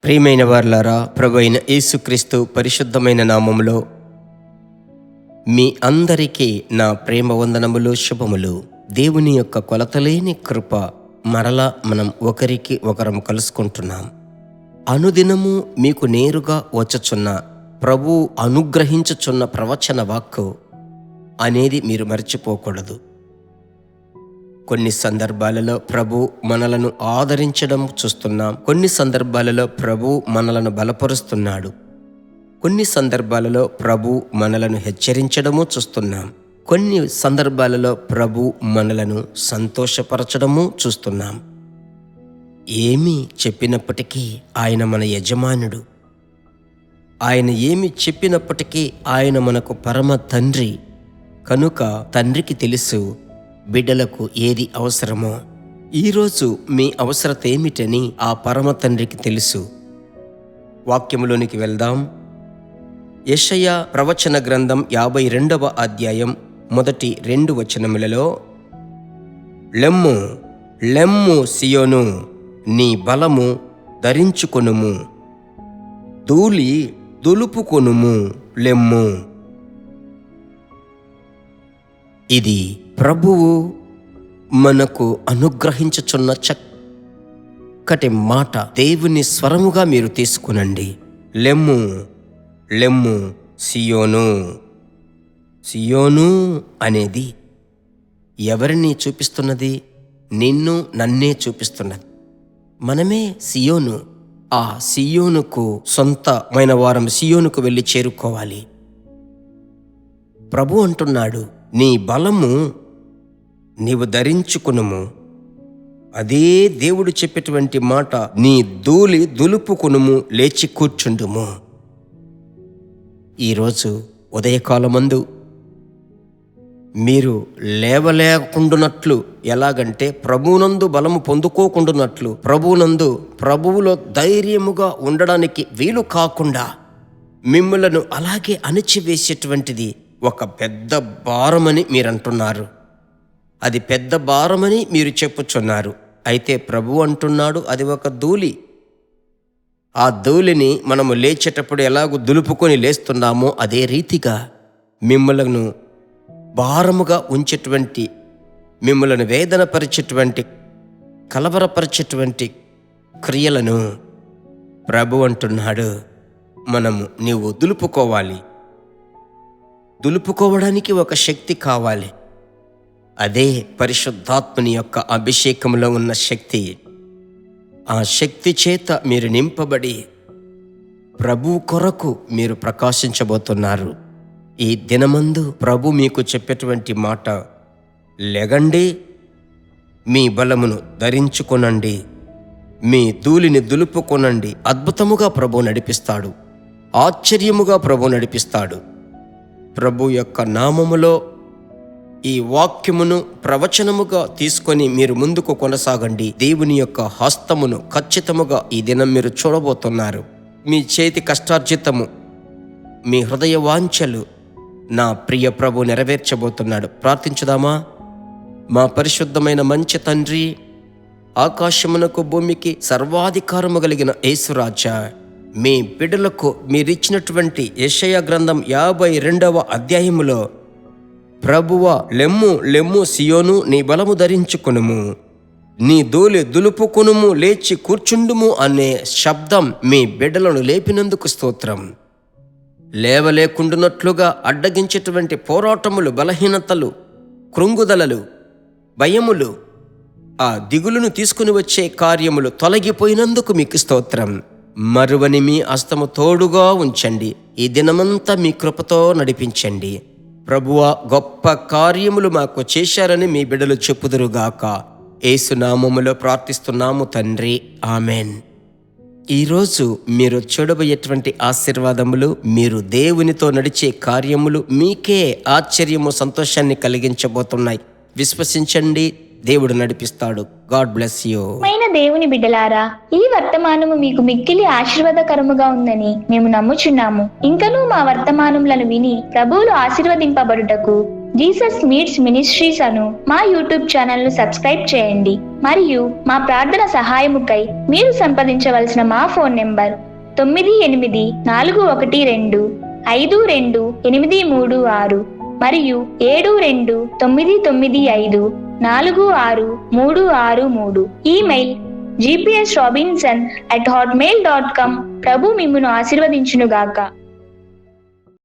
ప్రియమైన వారలారా, ప్రభు అయిన యేసుక్రీస్తు పరిశుద్ధమైన నామములో మీ అందరికీ నా ప్రేమ వందనములు, శుభములు. దేవుని యొక్క కొలతలేని కృప మరలా మనం ఒకరికి ఒకరం కలుసుకుంటున్నాం. అనుదినము మీకు నేరుగా వచ్చుచున్న ప్రభు అనుగ్రహించుచున్న ప్రవచన వాక్కు అనేది మీరు మర్చిపోకూడదు. కొన్ని సందర్భాలలో ప్రభు మనలను ఆదరించడం చూస్తున్నాం. కొన్ని సందర్భాలలో ప్రభు మనలను బలపరుస్తున్నాడు. కొన్ని సందర్భాలలో ప్రభు మనలను హెచ్చరించడము చూస్తున్నాం. కొన్ని సందర్భాలలో ప్రభు మనలను సంతోషపరచడము చూస్తున్నాం. ఏమి చెప్పినప్పటికీ ఆయన మన యజమానుడు. ఆయన ఏమి చెప్పినప్పటికీ ఆయన మనకు పరమ తండ్రి. కనుక తండ్రికి తెలుసు బిడ్డలకు ఏది అవసరమో. ఈరోజు మీ అవసరత ఏమిటని ఆ పరమ తండ్రికి తెలుసు. వాక్యములోనికి వెళ్దాం. యెషయా ప్రవచన గ్రంథం 52వ అధ్యాయం మొదటి 2 వచనములలో, లెమ్ము లెమ్ము సియోను, నీ బలము ధరించుకొనుము, ధూళి దులుపుకొనుము, లెమ్ము. ఇది ప్రభువు మనకు అనుగ్రహించుచున్న చక్కటి మాట. దేవుని స్వరముగా మీరు తీసుకునండి. లెమ్ము లెమ్ము సియోను. సియోను అనేది ఎవరిని చూపిస్తున్నది? నిన్ను, నన్నే చూపిస్తున్నది. మనమే సియోను. ఆ సియోనుకు సొంతమైన వారం సియోనుకు వెళ్ళి చేరుకోవాలి. ప్రభు అంటున్నాడు, నీ బలము నీవు ధరించుకునుము. అదే దేవుడు చెప్పేటువంటి మాట, నీ ధూళి దులుపుకునుము, లేచి కూర్చుండుము. ఈరోజు ఉదయకాలమందు మీరు లేవలేకుండునట్లు, ఎలాగంటే ప్రభువునందు బలము పొందుకోకుండునట్లు, ప్రభువులో ధైర్యముగా ఉండడానికి వీలు కాకుండా మిమ్మలను అలాగే అణిచివేసేటువంటిది ఒక పెద్ద భారమని మీరంటున్నారు. అది పెద్ద భారమని మీరు చెప్పుచున్నారు. అయితే ప్రభు అంటున్నాడు, అది ఒక ధూళి. ఆ ధూళిని మనము లేచేటప్పుడు ఎలాగో దులుపుకొని లేస్తున్నామో అదే రీతిగా మిమ్మలను భారముగా ఉంచేటువంటి, మిమ్మలను వేదనపరిచేటువంటి, కలవరపరిచేటువంటి క్రియలను ప్రభు అంటున్నాడు, నీవు దులుపుకోవాలి. దులుపుకోవడానికి ఒక శక్తి కావాలి. అదే పరిశుద్ధాత్మని యొక్క అభిషేకంలో ఉన్న శక్తి. ఆ శక్తి చేత మీరు నింపబడి ప్రభు కొరకు మీరు ప్రకాశించబోతున్నారు. ఈ దినమందు ప్రభు మీకు చెప్పేటువంటి మాట, లెగండి, మీ బలమును ధరించుకొనండి, మీ ధూళిని దులుపుకొనండి. అద్భుతముగా ప్రభు నడిపిస్తాడు. ఆశ్చర్యముగా ప్రభు నడిపిస్తాడు. ప్రభు యొక్క నామములో ఈ వాక్యమును ప్రవచనముగా తీసుకొని మీరు ముందుకు కొనసాగండి. దేవుని యొక్క హస్తమును ఖచ్చితముగా ఈ దినం మీరు చూడబోతున్నారు. మీ చేతి కష్టార్జితము, మీ హృదయ వాంఛలు నా ప్రియ ప్రభు నెరవేర్చబోతున్నాడు. ప్రార్థించుదామా? మా పరిశుద్ధమైన మంచి తండ్రి, ఆకాశమునకు భూమికి సర్వాధికారము కలిగిన యేసురాజా, మీ బిడ్డలకు మీరిచ్చినటువంటి యెషయా గ్రంథం 52వ అధ్యాయములో, ప్రభువా, లెమ్ము లెమ్ము సియోను, నీ బలము ధరించుకొనుము, నీ ధూళి దులుపుకొనుము, లేచి కూర్చుండుము అనే శబ్దం మీ బిడ్డలను లేపినందుకు స్తోత్రం. లేవలేకుండునట్లుగా అడ్డగించేటువంటి పోరాటములు, బలహీనతలు, కృంగుదలలు, భయములు, ఆ దిగులును తీసుకుని వచ్చే కార్యములు తొలగిపోయినందుకు మీకు స్తోత్రం. మరువని మీ హస్తము తోడుగా ఉంచండి. ఈ దినమంతా మీ కృపతో నడిపించండి. ప్రభువా, గొప్ప కార్యములు మాకు చేశారని మీ బిడ్డలు చెప్పుదురుగాక. యేసు నామములో ప్రార్థిస్తున్నాము తండ్రి, ఆమెన్. ఈరోజు మీరు చూడబోయేటువంటి ఆశీర్వాదములు, మీరు దేవునితో నడిచే కార్యములు మీకే ఆశ్చర్యము, సంతోషాన్ని కలిగించబోతున్నాయి. విశ్వసించండి, దేవుడు నడిపిస్తాడు. God bless you. దేవుని బిడ్డలారా, ఈ వర్తమానము మీకు మిక్కిలి ఆశీర్వాదకరముగా ఉందని మేము నమ్ముచున్నాము. ఇంకనూ మా వర్తమానములను విని ప్రభువులు ఆశీర్వదింపబడుటకు జీసస్ మీట్స్ మినిస్ట్రీస్ అను మా యూట్యూబ్ ఛానల్ ను సబ్స్క్రైబ్ చేయండి. మరియు మా ప్రార్థన సహాయముకై మీరు సంప్రదించవలసిన మా ఫోన్ నెంబర్ 9842528336 మరియు 7299546363. Email gpsrobinson@hotmail.com. ప్రభు మిమ్మును ఆశీర్వదించునుగాక.